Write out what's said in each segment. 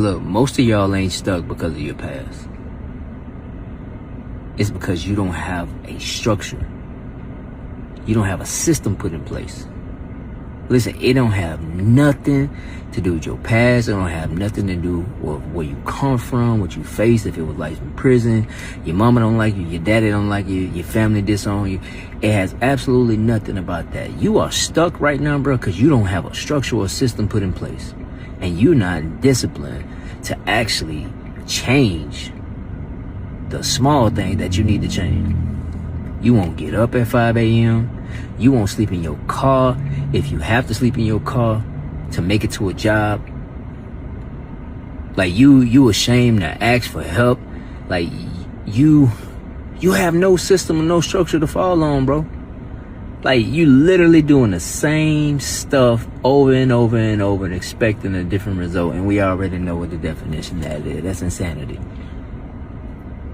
look, most of y'all ain't stuck because of your past. It's because you don't have a structure. You don't have a system put in place. Listen, it don't have nothing to do with your past. It don't have nothing to do with where you come from, what you face, if it was like in prison, your mama don't like you, your daddy don't like you, your family disown you. It has absolutely nothing about that. You are stuck right now, bro, because you don't have a structure or system put in place. And you're not disciplined to actually change the small thing that you need to change. You won't get up at 5 a.m. You won't sleep in your car if you have to sleep in your car to make it to a job. Like you ashamed to ask for help. Like you have no system and no structure to fall on, bro. Like you literally doing the same stuff over and over and over and expecting a different result. And we already know what the definition of that is. That's insanity.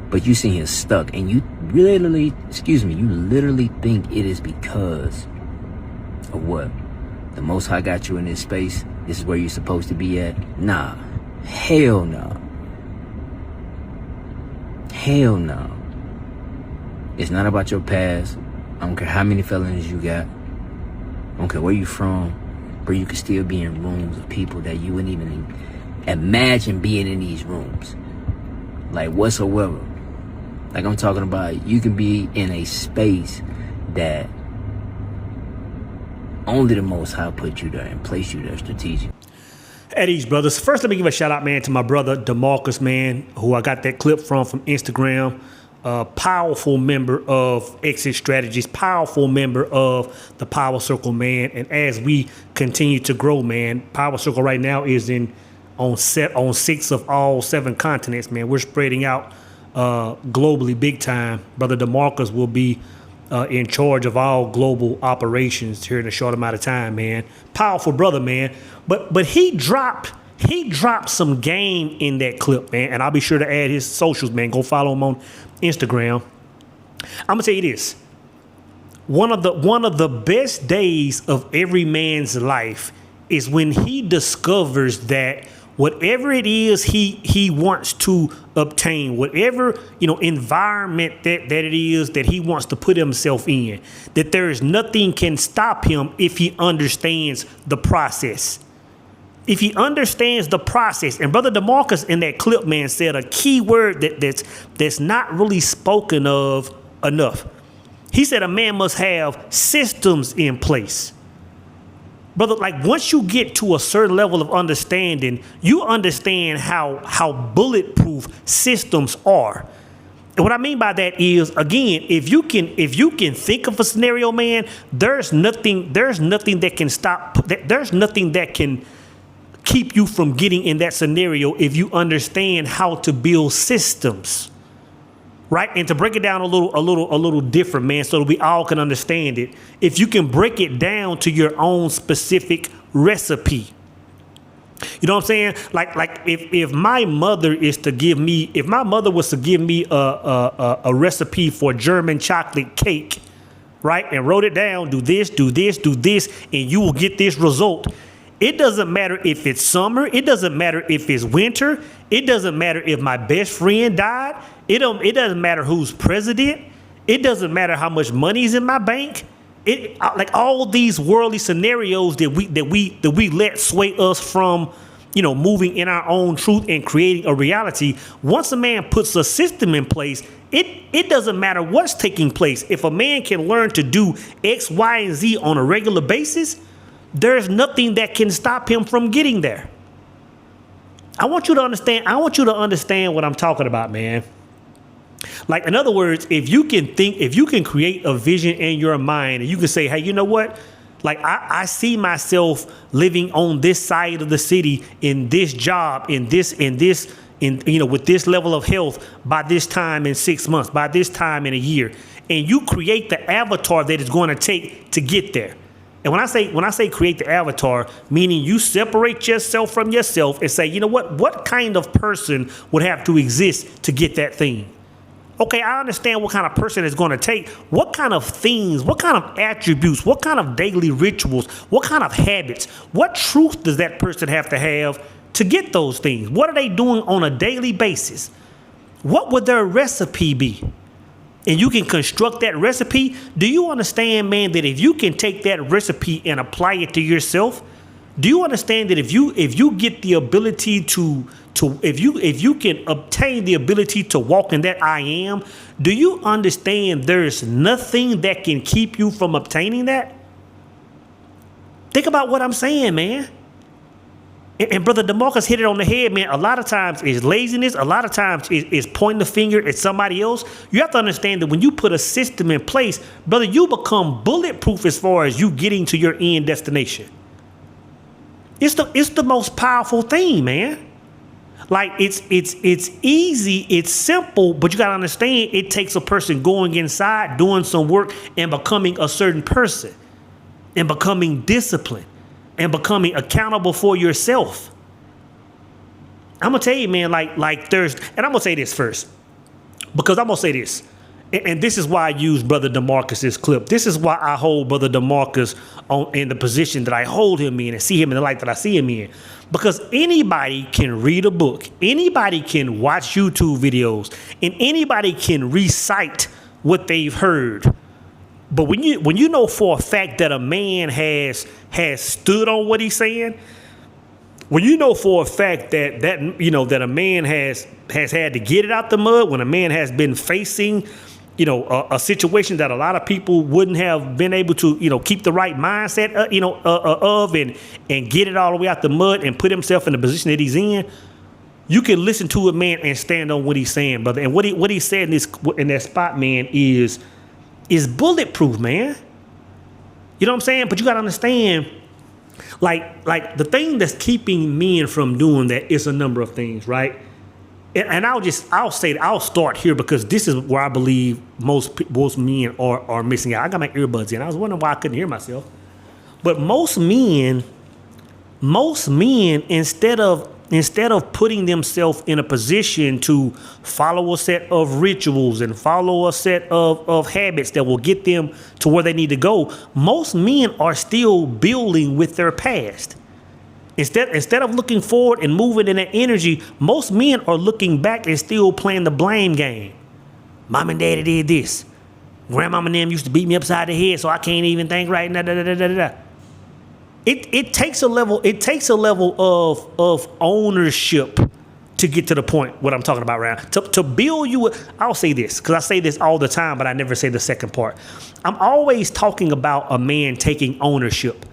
But you sitting here stuck and you literally think it is because of what? The Most High got you in this space. This is where you're supposed to be at. Nah. Hell no. Hell no. It's not about your past. I don't care how many felonies you got. I don't care where you from. But you can still be in rooms of people that you wouldn't even imagine being in these rooms. Like whatsoever. Like I'm talking about, you can be in a space that only the Most High put you there and placed you there strategically. At these brothers, first let me give a shout out, man, to my brother DeMarcus, man, who I got that clip from Instagram. Powerful member of Exit Strategies, powerful member of the Power Circle, man. And as we continue to grow, man, Power Circle right now is on 6 of all 7 continents, man. We're spreading out globally big time. Brother DeMarcus will be in charge of all global operations here in a short amount of time, man. Powerful brother, man. But he dropped some game in that clip, man. And I'll be sure to add his socials, man. Go follow him on Instagram. I'm gonna tell you this. One of the best days of every man's life is when he discovers that whatever it is he wants to obtain, whatever environment that it is that he wants to put himself in, that there is nothing can stop him if he understands the process. If he understands the process, and Brother DeMarcus in that clip, man, said a key word that's not really spoken of enough. He said a man must have systems in place. Brother, like once you get to a certain level of understanding, you understand how bulletproof systems are. And what I mean by that is, again, if you can think of a scenario, man, there's nothing that can stop. There's nothing that can keep you from getting in that scenario if you understand how to build systems. Right? And to break it down a little different, man, so that we all can understand it. If you can break it down to your own specific recipe. You know what I'm saying? Like if my mother was to give me a recipe for German chocolate cake, right? And wrote it down, do this, and you will get this result. It doesn't matter if it's summer. It doesn't matter if it's winter. It doesn't matter if my best friend died. It doesn't matter who's president. It doesn't matter how much money is in my bank. Like all these worldly scenarios that we let sway us from, moving in our own truth and creating a reality. Once a man puts a system in place, it doesn't matter what's taking place. If a man can learn to do X, Y, and Z on a regular basis, there's nothing that can stop him from getting there. I want you to understand what I'm talking about, man. Like, in other words, if you can create a vision in your mind and you can say, hey, you know what? Like, I see myself living on this side of the city, in this job, with this level of health by this time in 6 months, by this time in a year. And you create the avatar that it's going to take to get there. And when I say create the avatar, meaning you separate yourself from yourself and say, you know what kind of person would have to exist to get that thing? Okay, I understand what kind of person it's going to take. What kind of things, what kind of attributes, what kind of daily rituals, what kind of habits, what truth does that person have to have to get those things? What are they doing on a daily basis? What would their recipe be? And you can construct that recipe. Do you understand, man, that if you can take that recipe and apply it to yourself, do you understand that if you get the ability to if you can obtain the ability to walk in that I am, do you understand there's nothing that can keep you from obtaining that? Think about what I'm saying, man. And Brother DeMarcus hit it on the head, man. A lot of times it's laziness. A lot of times it's pointing the finger at somebody else. You have to understand that when you put a system in place, brother, you become bulletproof as far as you getting to your end destination. It's the most powerful thing, man. Like it's easy, it's simple, but you gotta understand it takes a person going inside, doing some work, and becoming a certain person, and becoming disciplined, and becoming accountable for yourself. I'm gonna tell you, man, like there's, and I'm gonna say this first, because I'm gonna say this, and this is why I use Brother DeMarcus's clip. This is why I hold Brother DeMarcus in the position that I hold him in and see him in the light that I see him in. Because anybody can read a book, anybody can watch YouTube videos, and anybody can recite what they've heard. But when you know for a fact that a man has stood on what he's saying, when you know for a fact that a man has had to get it out the mud, when a man has been facing a situation that a lot of people wouldn't have been able to keep the right mindset of and get it all the way out the mud and put himself in the position that he's in, you can listen to a man and stand on what he's saying, brother. And what he said in that spot, man, is bulletproof, man. You know what I'm saying? But you got to understand, like the thing that's keeping men from doing that is a number of things, right? And I'll start here because this is where I believe most men are missing out. I got my earbuds in. I was wondering why I couldn't hear myself. But most men, instead of putting themselves in a position to follow a set of rituals and follow a set of habits that will get them to where they need to go, most men are still building with their past. Instead of looking forward and moving in that energy, most men are looking back and still playing the blame game. Mom and daddy did this. Grandmama and them used to beat me upside the head, so I can't even think right. Da, da, da, da, da, da. It takes a level of ownership to get to the point what I'm talking about right now. To build you, I'll say this, because I say this all the time, but I never say the second part. I'm always talking about a man taking ownership.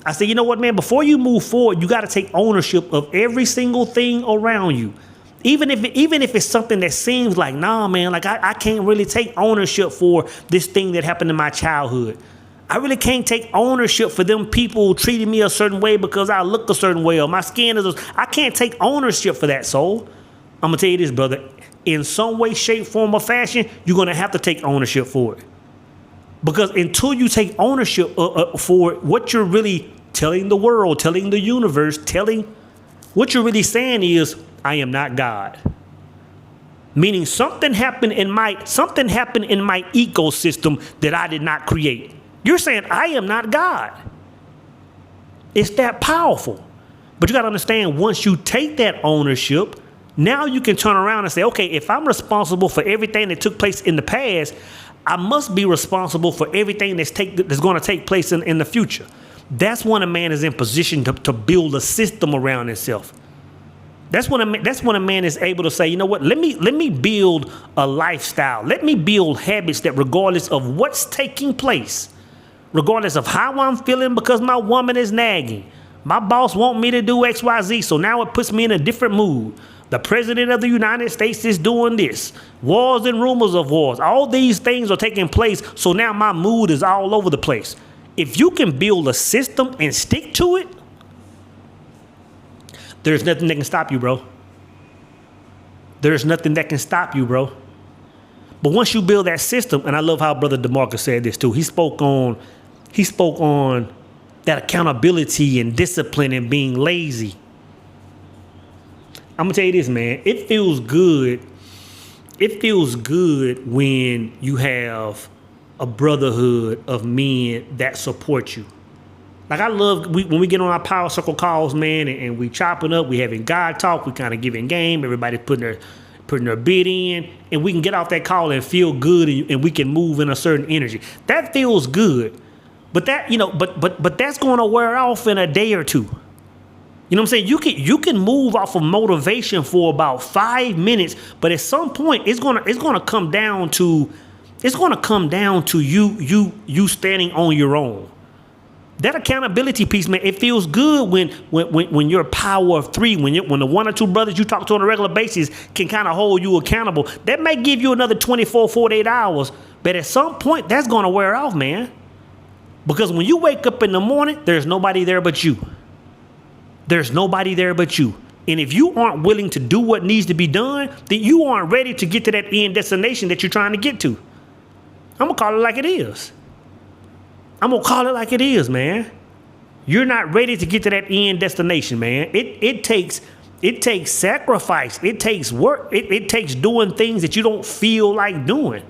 I say, you know what, man, before you move forward, you got to take ownership of every single thing around you. Even if it's something that seems like, nah, man, like I can't really take ownership for this thing that happened in my childhood. I really can't take ownership for them people treating me a certain way because I look a certain way or my skin is, I can't take ownership for that, soul. I'm going to tell you this, brother. In some way, shape, form, or fashion, you're going to have to take ownership for it. Because until you take ownership for what you're really telling the world, telling the universe, what you're really saying is, I am not God. Meaning something happened in my ecosystem that I did not create. You're saying I am not God. It's that powerful. But you got to understand, once you take that ownership, now you can turn around and say, okay, if I'm responsible for everything that took place in the past, I must be responsible for everything that's going to take place in the future. That's when a man is in position to build a system around himself. That's when a man is able to say, you know what, let me build a lifestyle. Let me build habits that regardless of what's taking place, regardless of how I'm feeling because my woman is nagging, my boss want me to do XYZ, so now it puts me in a different mood. The president of the United States is doing this. Wars and rumors of wars. All these things are taking place, so now my mood is all over the place. If you can build a system and stick to it, there's nothing that can stop you, bro. There's nothing that can stop you, bro. But once you build that system, and I love how Brother DeMarcus said this too. He spoke on that accountability and discipline and being lazy. I'm gonna tell you this, man. It feels good. It feels good when you have a brotherhood of men that support you. Like I love when we get on our power circle calls, man, and we chopping up, we having God talk, we kind of giving game, everybody putting their bid in, and we can get off that call and feel good, and we can move in a certain energy. That feels good, but that but that's going to wear off in a day or two. You know what I'm saying? You can move off of motivation for about 5 minutes, but at some point it's gonna come down to you standing on your own. That accountability piece, man, it feels good when you're a power of three, when the one or two brothers you talk to on a regular basis can kind of hold you accountable. That may give you another 24, 48 hours, but at some point that's gonna wear off, man. Because when you wake up in the morning, there's nobody there but you. There's nobody there but you. And if you aren't willing to do what needs to be done, then you aren't ready to get to that end destination that you're trying to get to. I'm going to call it like it is. I'm going to call it like it is, man. You're not ready to get to that end destination, man. It takes sacrifice. It takes work. It takes doing things that you don't feel like doing.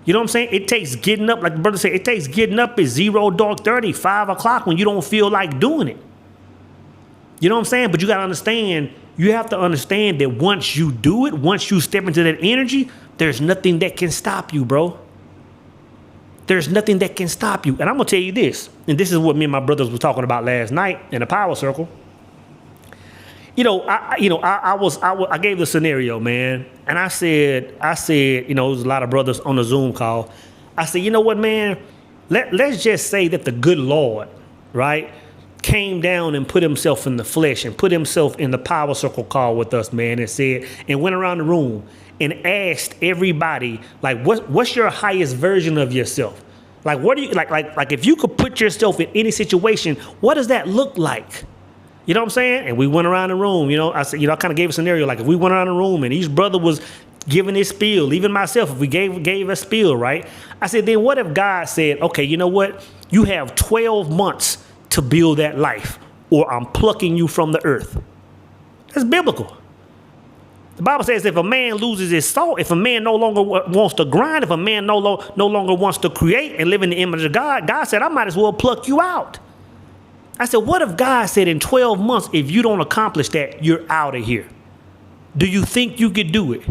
You know what I'm saying? It takes getting up, like the brother said, it takes getting up at 0, dark 30, 5 o'clock when you don't feel like doing it. You know what I'm saying? But you got to understand, you have to understand that once you do it, once you step into that energy, there's nothing that can stop you, bro. There's nothing that can stop you. And I'm going to tell you this, and this is what me and my brothers were talking about last night in the power circle. I gave the scenario, man. And I said, there was a lot of brothers on the Zoom call. I said, you know what, man? Let's just say that the good Lord, right, came down and put himself in the flesh and put himself in the power circle call with us, man, and said, and went around the room and asked everybody, like, what's your highest version of yourself? Like, what do you, like if you could put yourself in any situation, what does that look like? You know what I'm saying? And we went around the room, I said, I kind of gave a scenario, like if we went around the room and each brother was giving his spiel, even myself, if we gave a spiel, right? I said, then what if God said, okay, you know what? You have 12 months to build that life, or I'm plucking you from the earth. That's biblical. The Bible says if a man loses his soul, if a man no longer wants to grind, if a man no longer wants to create and live in the image of God, God said, I might as well pluck you out. I said, what if God said in 12 months, if you don't accomplish that, you're out of here? Do you think you could do it?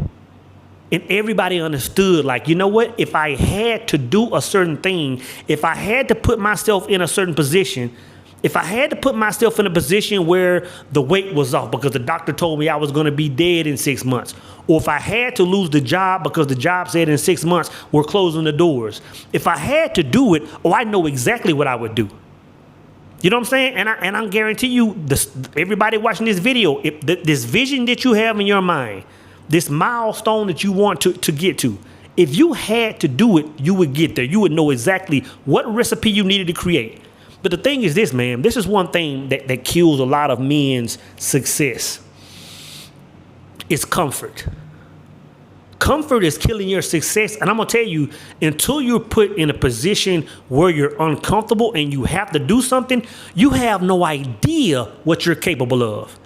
And everybody understood, like, you know what? If I had to do a certain thing, if I had to put myself in a certain position, if I had to put myself in a position where the weight was off because the doctor told me I was going to be dead in 6 months, or if I had to lose the job because the job said in 6 months we're closing the doors, if I had to do it, I know exactly what I would do. You know what I'm saying? And I guarantee you, everybody watching this video, this vision that you have in your mind, this milestone that you want to get to, if you had to do it, you would get there. You would know exactly what recipe you needed to create. But the thing is this, man, this is one thing that kills a lot of men's success. It's comfort. Comfort is killing your success. And I'm going to tell you, until you're put in a position where you're uncomfortable and you have to do something, you have no idea what you're capable of.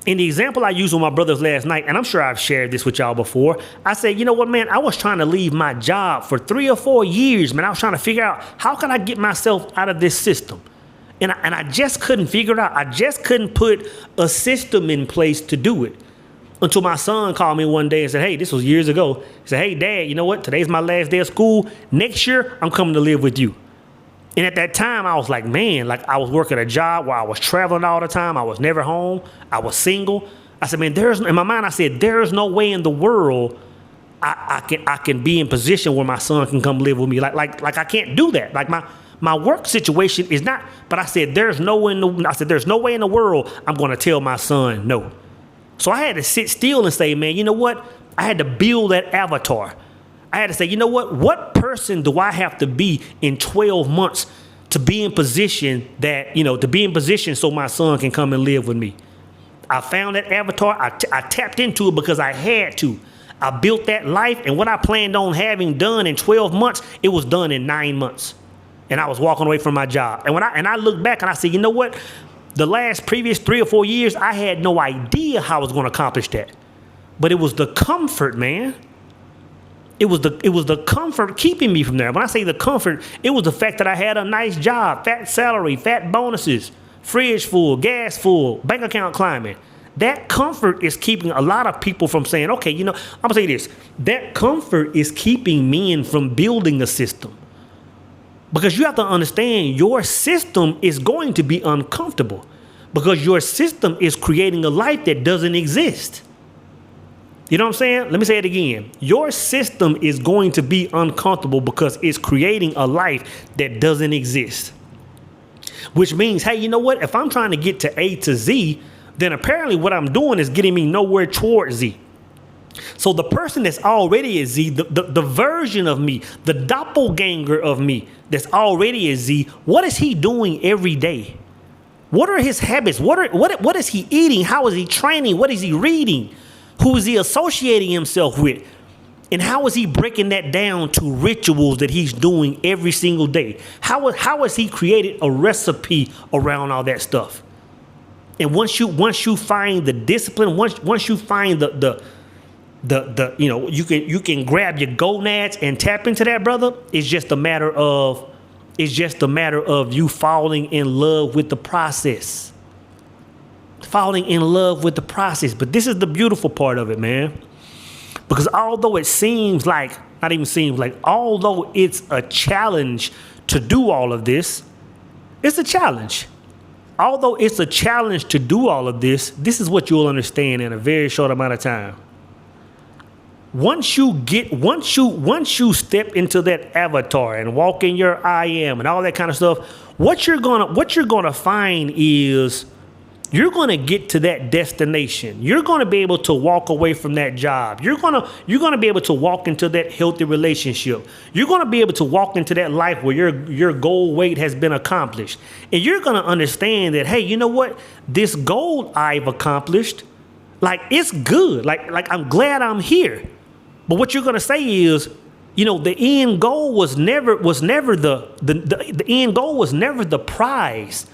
In the example I used with my brothers last night, and I'm sure I've shared this with y'all before, I said, you know what, man, I was trying to leave my job for 3 or 4 years, man. I was trying to figure out, how can I get myself out of this system? And I just couldn't figure it out. I just couldn't put a system in place to do it. Until my son called me one day and said, hey, this was years ago. He said, hey, Dad, you know what? Today's my last day of school. Next year, I'm coming to live with you. And at that time, I was like, man, like I was working a job where I was traveling all the time. I was never home. I was single. I said, man, in my mind, I said, there's no way in the world I can be in position where my son can come live with me. Like I can't do that. Like my work situation is not, but I said, there's no way in the world I'm going to tell my son no. So I had to sit still and say, man, you know what? I had to build that avatar. I had to say, you know what person do I have to be in 12 months to be in position so my son can come and live with me? I found that avatar. I tapped into it because I had to. I built that life, and what I planned on having done in 12 months, it was done in 9 months. And I was walking away from my job. And I look back and I said, you know what? The previous 3 or 4 years, I had no idea how I was going to accomplish that. But it was the comfort, man. It was the comfort keeping me from there. When I say the comfort, it was the fact that I had a nice job, fat salary, fat bonuses, fridge full, gas full, bank account climbing. That comfort is keeping a lot of people from saying, okay, I'm gonna say this. That comfort is keeping men from building a system. Because you have to understand your system is going to be uncomfortable because your system is creating a life that doesn't exist. You know what I'm saying? Let me say it again. Your system is going to be uncomfortable because it's creating a life that doesn't exist. Which means, hey, you know what? If I'm trying to get to A to Z, then apparently what I'm doing is getting me nowhere towards Z. So the person that's already at Z, the version of me, the doppelganger of me that's already at Z, what is he doing every day? What are his habits? What is he eating? How is he training? What is he reading? Who is he associating himself with? And how is he breaking that down to rituals that he's doing every single day? How has he created a recipe around all that stuff? And once you find the discipline, once you find you can grab your gonads and tap into that, brother. It's just a matter of you falling in love with the process. Falling in love with the process. But this is the beautiful part of it, man. Because although it seems like, although it's a challenge to do all of this, it's a challenge. Although it's a challenge to do all of this, this is what you'll understand in a very short amount of time. Once you step into that avatar and walk in your I am and all that kind of stuff, what you're gonna find is you're going to get to that destination. You're going to be able to walk away from that job. You're going to be able to walk into that healthy relationship. You're going to be able to walk into that life where your goal weight has been accomplished. And you're going to understand that, hey, you know what? This goal I've accomplished, like, it's good. Like I'm glad I'm here. But what you're going to say is, the end goal was never the end goal was never the prize.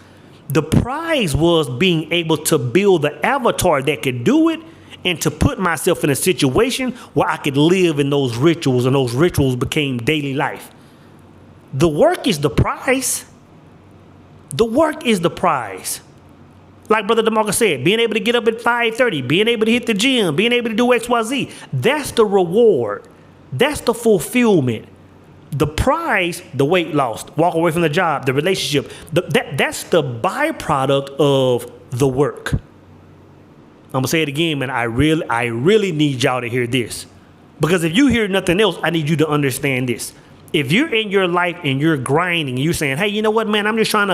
The prize was being able to build the avatar that could do it and to put myself in a situation where I could live in those rituals, and those rituals became daily life. The work is the prize. The work is the prize. Like Brother DeMarcus said, being able to get up at 5:30, being able to hit the gym, being able to do XYZ, that's the reward. That's the fulfillment. The prize, the weight loss, walk away from the job, the relationship, that's the byproduct of the work. I'm gonna say it again, man. I really need y'all to hear this. Because if you hear nothing else, I need you to understand this. If you're in your life and you're grinding, you're saying, hey, you know what, man, I'm just trying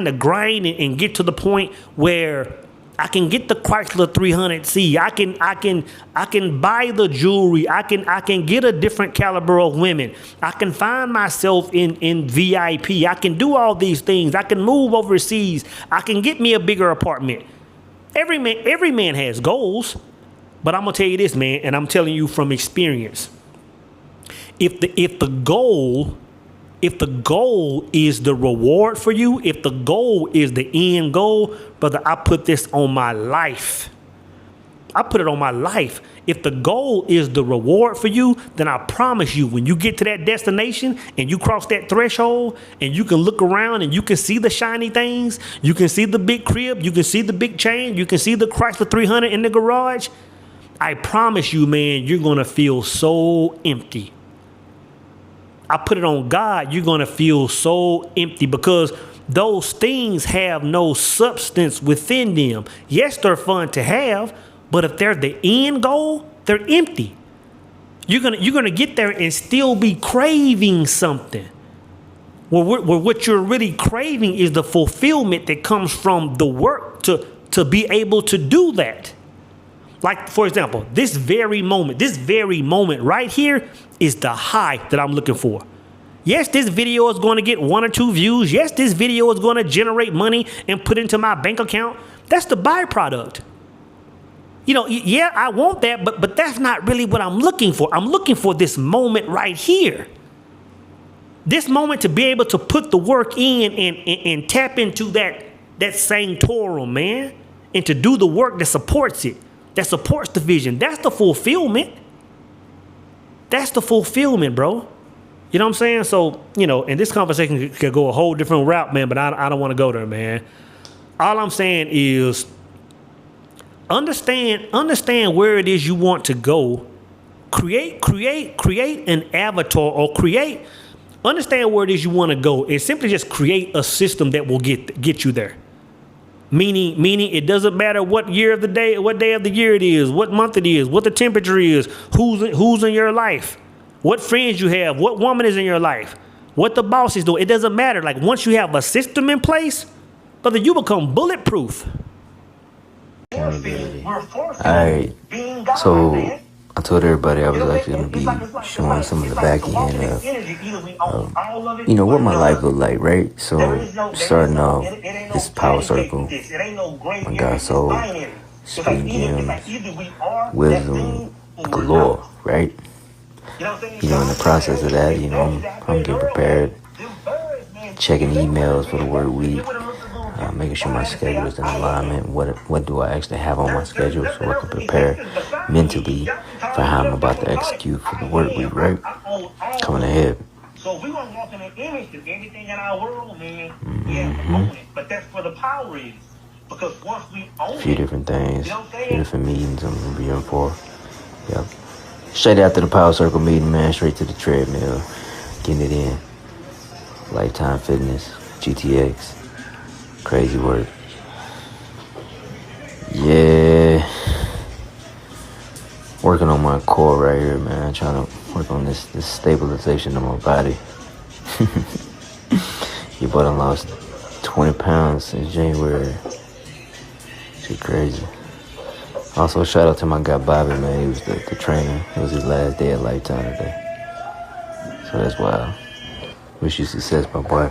to grind and get to the point where I can get the Chrysler 300C. I can buy the jewelry. I can get a different caliber of women. I can find myself in VIP. I can do all these things. I can move overseas. I can get me a bigger apartment. Every man has goals, but I'm gonna tell you this, man, and I'm telling you from experience. If the goal is the reward for you, if the goal is the end goal, brother, I put this on my life. I put it on my life. If the goal is the reward for you, then I promise you, when you get to that destination and you cross that threshold and you can look around and you can see the shiny things, you can see the big crib, you can see the big chain, you can see the Chrysler 300 in the garage, I promise you, man, you're going to feel so empty. I put it on God, you're going to feel so empty because those things have no substance within them. Yes, they're fun to have, but if they're the end goal, they're empty. You're gonna get there and still be craving something. Well, what you're really craving is the fulfillment that comes from the work to be able to do that. Like, for example, this very moment right here is the high that I'm looking for. Yes, this video is going to get 1 or 2 views. Yes, this video is going to generate money and put into my bank account. That's the byproduct. Yeah, I want that, but that's not really what I'm looking for. I'm looking for this moment right here. This moment to be able to put the work in and tap into that sanctorum, man, and to do the work that supports it, that supports the vision. That's the fulfillment. That's the fulfillment, bro. You know what I'm saying? So, and this conversation could go a whole different route, man, but I don't want to go there, man. All I'm saying is understand where it is you want to go. Create an avatar, or understand where it is you want to go, and simply just create a system that will get you there. Meaning it doesn't matter what day of the year it is, what month it is, what the temperature is, who's in your life, what friends you have, what woman is in your life, what the boss is doing. It doesn't matter. Like, once you have a system in place, brother, you become bulletproof. Alright, so I told everybody I was actually going to be showing some of the back end of what my life looked like, right? So, starting off, this power circle, my God, soul, spitting gems, wisdom galore, right? In the process of that, I'm getting prepared, checking emails for the work week, making sure my schedule is in alignment. What do I actually have on my schedule, so I can prepare mentally for how I'm about to execute for the work week, right? Coming ahead. So we want to walk in an image of everything in our world, man. We have to own it. But that's where the power is. Because once we own a few different things, a few different meetings I'm going to be in for. Yep. Straight after the Power Circle meeting, man, straight to the treadmill. Getting it in. Lifetime Fitness, GTX. Crazy work. Yeah. Working on my core right here, man. Trying to work on this stabilization of my body. Your boy done lost 20 pounds since January. Shit crazy. Also, shout out to my guy Bobby, man. He was the trainer. It was his last day at Lifetime today. So that's wild. Wish you success, my boy.